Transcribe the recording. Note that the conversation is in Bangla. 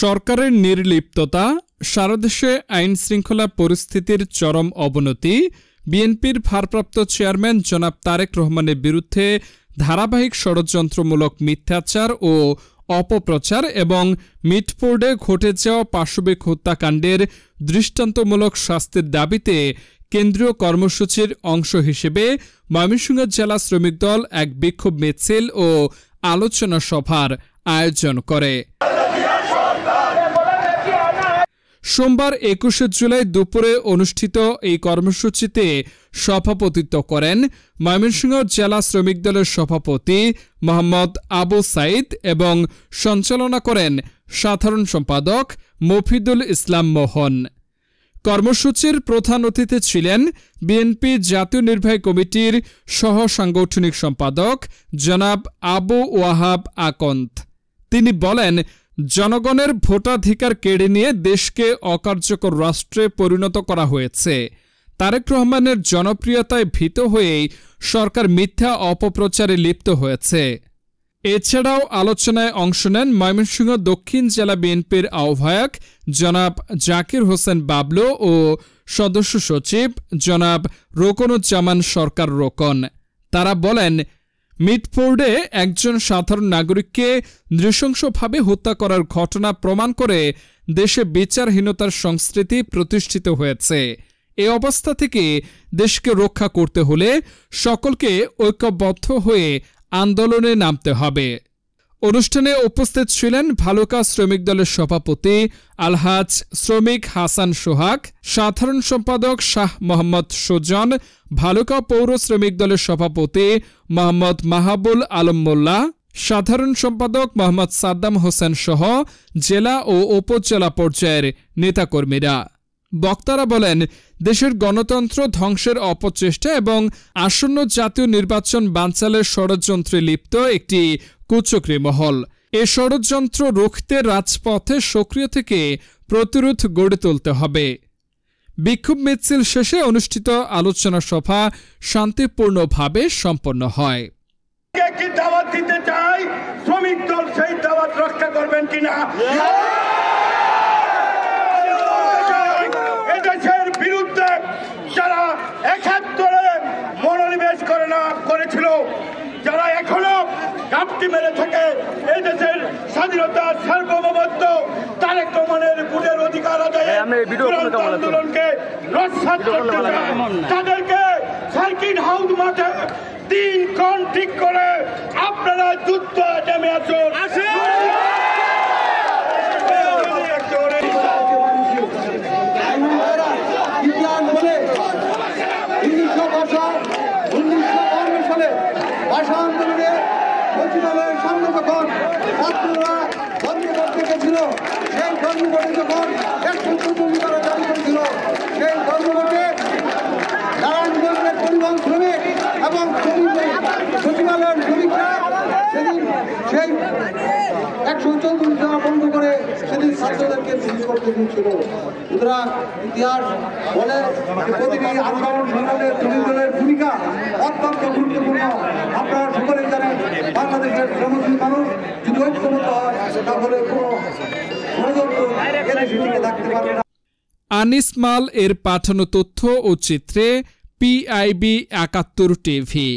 সরকারের নির্লিপ্ততা, সারা দেশে আইন শৃঙ্খলা পরিস্থিতির চরম অবনতি, বিএনপির ভারপ্রাপ্ত চেয়ারম্যান জনাব তারেক রহমানের বিরুদ্ধে ধারাবাহিক ষড়যন্ত্রমূলক মিথ্যাচার ও অপপ্রচার এবং মিটফোর্ডে ঘটে যাওয়া পাশবিক হত্যাকাণ্ডের দৃষ্টান্তমূলক শাস্তির দাবিতে কেন্দ্রীয় কর্মসূচির অংশ হিসেবে ময়মনসিংহ জেলা শ্রমিক দল এক বিক্ষোভ মিছিল ও আলোচনা সভার আয়োজন করে। সোমবার ২১ জুলাই দুপুরে অনুষ্ঠিত এই কর্মসূচিতে সভাপতিত্ব করেন ময়মনসিংহ জেলা শ্রমিক দলের সভাপতি মোহাম্মদ আবু সাইদ এবং সঞ্চালনা করেন সাধারণ সম্পাদক মফিদুল ইসলাম মোহন। কর্মসূচির প্রধান অতিথি ছিলেন বিএনপি জাতীয় নির্বাহী কমিটির সহ সাংগঠনিক সম্পাদক জনাব আবু ওয়াহাব আকন্দ। তিনি বলেন, জনগণের ভোটাধিকার কেড়ে নিয়ে দেশকে অকার্যকর রাষ্ট্রে পরিণত করা হয়েছে। তারেক রহমানের জনপ্রিয়তায় ভীত হয়েই সরকার মিথ্যা অপপ্রচারে লিপ্ত হয়েছে। এছাড়াও আলোচনায় অংশ নেন ময়মনসিংহ দক্ষিণ জেলা বিএনপির আহ্বায়ক জনাব জাকির হোসেন বাবলু ও সদস্য সচিব জনাব রোকনুজ্জামান সরকার রোকন। তারা বলেন, মিটফোর্ডে একজন সাধারণ নাগরিককে নৃশংসভাবে হত্যা করার ঘটনা প্রমাণ করে দেশে বিচারহীনতার সংস্কৃতি প্রতিষ্ঠিত হয়েছে। এ অবস্থা থেকে দেশকে রক্ষা করতে হলে সকলকে ঐক্যবদ্ধ হয়ে আন্দোলনে নামতে হবে। অনুষ্ঠানে উপস্থিত ছিলেন ভালুকা শ্রমিক দলের সভাপতি আলহাজ শ্রমিক হাসান সোহাগ, সাধারণ সম্পাদক শাহ মোহাম্মদ সুজন, ভালুকা পৌর শ্রমিক দলের সভাপতি মোহাম্মদ মাহাবুল আলম মোল্লা, সাধারণ সম্পাদক মোহাম্মদ সাদ্দাম হোসেন সহ জেলা ও উপজেলা পর্যায়ের নেতাকর্মীরা। বক্তারা বলেন, দেশের গণতন্ত্র ধ্বংসের অপচেষ্টা এবং আসন্ন জাতীয় নির্বাচন বানচালের ষড়যন্ত্রে লিপ্ত একটি কুচক্রী মহল। এ ষড়যন্ত্র রুখতে রাজপথে সক্রিয় থেকে প্রতিরোধ গড়ে তুলতে হবে। বিক্ষোভ মিছিল শেষে অনুষ্ঠিত আলোচনা সভা শান্তিপূর্ণভাবে সম্পন্ন হয়। দাওয়াত দিতে চাই, শ্রমিক দল সেই দাওয়াত রক্ষা করবেন কিনা? এদেশের বিরুদ্ধে যারা ৭১ মনোনিবেশ করেছিল, যারা এখনো ঘাপটি মেরে থাকে এই দেশের স্বাধীনতা, সার্বভৌমত্ব, তারেক রহমানের ভোটের অধিকার আদায়ে আন্দোলনকে রক্ষা করতে চায়, তাদেরকে সার্কিট হাউস মাঠে দিনক্ষণ ঠিক করে আপনারা যুদ্ধ নেমে আসুন। ভাষা আন্দোলনে সচিবালয়ের সামনে যখন ছাত্ররা ধর্মঘট ডেকেছিল, সেই ধর্মঘটে যখন ১৪০ ধারা জারি করেছিল, সেই ধর্মঘটে নারায়ণগঞ্জের পরিবহন শ্রমিক এবং সচিবালয়ের শ্রমিকরা সেদিন সেই ১৪০ ধারা বন্ধ করে সেদিন ছাত্রদেরকে মিছিল করতে দিয়েছিল। সুতরাং ইতিহাস বলে প্রতিটি আন্দোলন সংগ্রামের শ্রমিক দলের ভূমিকা অত্যন্ত গুরুত্বপূর্ণ। আপনারা সকলেই জানেন, বাংলাদেশের শ্রমজীবী মানুষ যদি ঐক্যবদ্ধ হয় তাহলে কোনো ষড়যন্ত্র এদেশে টিকে থাকতে পারবে না। আনিস মাল এর পাঠানো তথ্য ও চিত্রে PIB ৭১ টিভি।